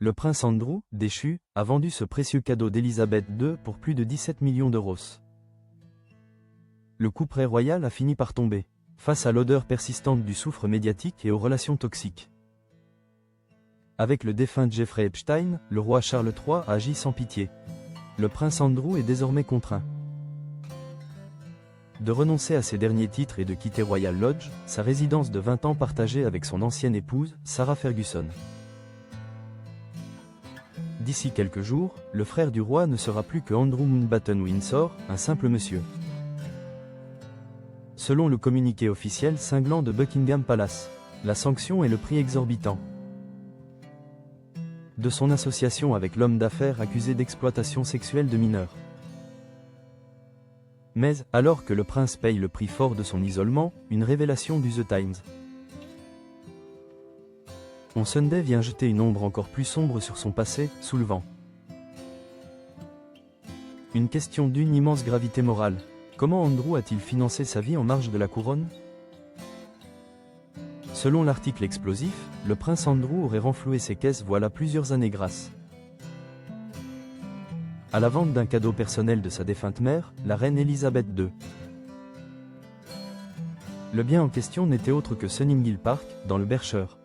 Le prince Andrew, déchu, a vendu ce précieux cadeau d'Élisabeth II pour plus de 17 millions d'euros. Le couperet royal a fini par tomber, face à l'odeur persistante du soufre médiatique et aux relations toxiques. Avec le défunt Jeffrey Epstein, le roi Charles III a agi sans pitié. Le prince Andrew est désormais contraint de renoncer à ses derniers titres et de quitter Royal Lodge, sa résidence de 20 ans partagée avec son ancienne épouse, Sarah Ferguson. D'ici quelques jours, le frère du roi ne sera plus que Andrew Mountbatten Windsor, un simple monsieur. Selon le communiqué officiel cinglant de Buckingham Palace, la sanction est le prix exorbitant de son association avec l'homme d'affaires accusé d'exploitation sexuelle de mineurs. Mais, alors que le prince paye le prix fort de son isolement, une révélation du The Times On Sunday vient jeter une ombre encore plus sombre sur son passé, soulevant une question d'une immense gravité morale. Comment Andrew a-t-il financé sa vie en marge de la couronne? Selon l'article explosif, le prince Andrew aurait renfloué ses caisses voilà plusieurs années grâce à la vente d'un cadeau personnel de sa défunte mère, la reine Élisabeth II. Le bien en question n'était autre que Sunnings Hill Park, dans le Berkshire.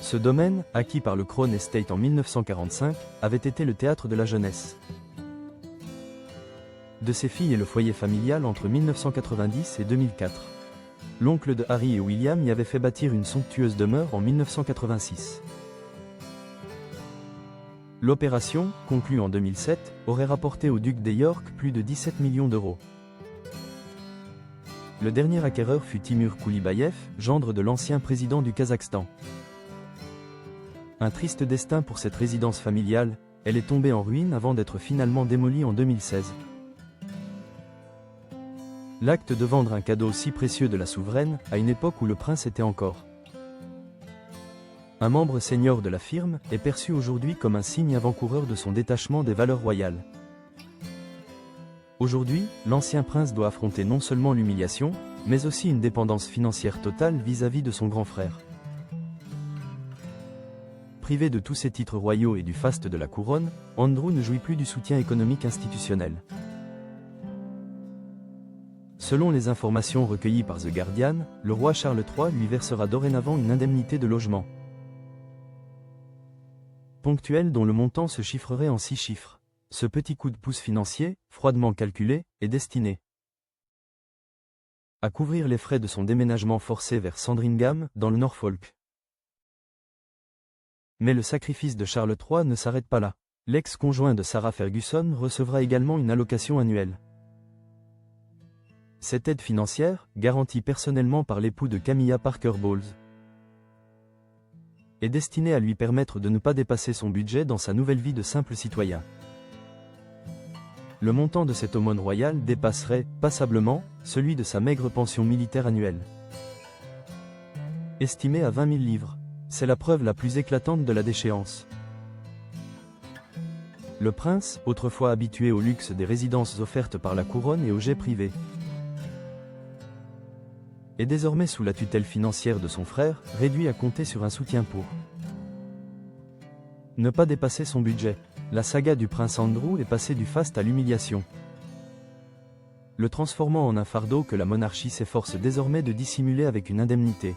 Ce domaine, acquis par le Crown Estate en 1945, avait été le théâtre de la jeunesse de ses filles et le foyer familial entre 1990 et 2004. L'oncle de Harry et William y avait fait bâtir une somptueuse demeure en 1986. L'opération, conclue en 2007, aurait rapporté au duc des York plus de 17 millions d'euros. Le dernier acquéreur fut Timur Kulibayev, gendre de l'ancien président du Kazakhstan. Un triste destin pour cette résidence familiale, elle est tombée en ruine avant d'être finalement démolie en 2016. L'acte de vendre un cadeau si précieux de la souveraine, à une époque où le prince était encore un membre senior de la firme, est perçu aujourd'hui comme un signe avant-coureur de son détachement des valeurs royales. Aujourd'hui, l'ancien prince doit affronter non seulement l'humiliation, mais aussi une dépendance financière totale vis-à-vis de son grand frère. Privé de tous ses titres royaux et du faste de la couronne, Andrew ne jouit plus du soutien économique institutionnel. Selon les informations recueillies par The Guardian, le roi Charles III lui versera dorénavant une indemnité de logement ponctuelle dont le montant se chiffrerait en 6 chiffres. Ce petit coup de pouce financier, froidement calculé, est destiné à couvrir les frais de son déménagement forcé vers Sandringham, dans le Norfolk. Mais le sacrifice de Charles III ne s'arrête pas là. L'ex-conjoint de Sarah Ferguson recevra également une allocation annuelle. Cette aide financière, garantie personnellement par l'époux de Camilla Parker Bowles, est destinée à lui permettre de ne pas dépasser son budget dans sa nouvelle vie de simple citoyen. Le montant de cette aumône royale dépasserait, passablement, celui de sa maigre pension militaire annuelle. Estimée à 20 000 livres. C'est la preuve la plus éclatante de la déchéance. Le prince, autrefois habitué au luxe des résidences offertes par la couronne et aux jets privés, est désormais sous la tutelle financière de son frère, réduit à compter sur un soutien pour ne pas dépasser son budget. La saga du prince Andrew est passée du faste à l'humiliation, le transformant en un fardeau que la monarchie s'efforce désormais de dissimuler avec une indemnité.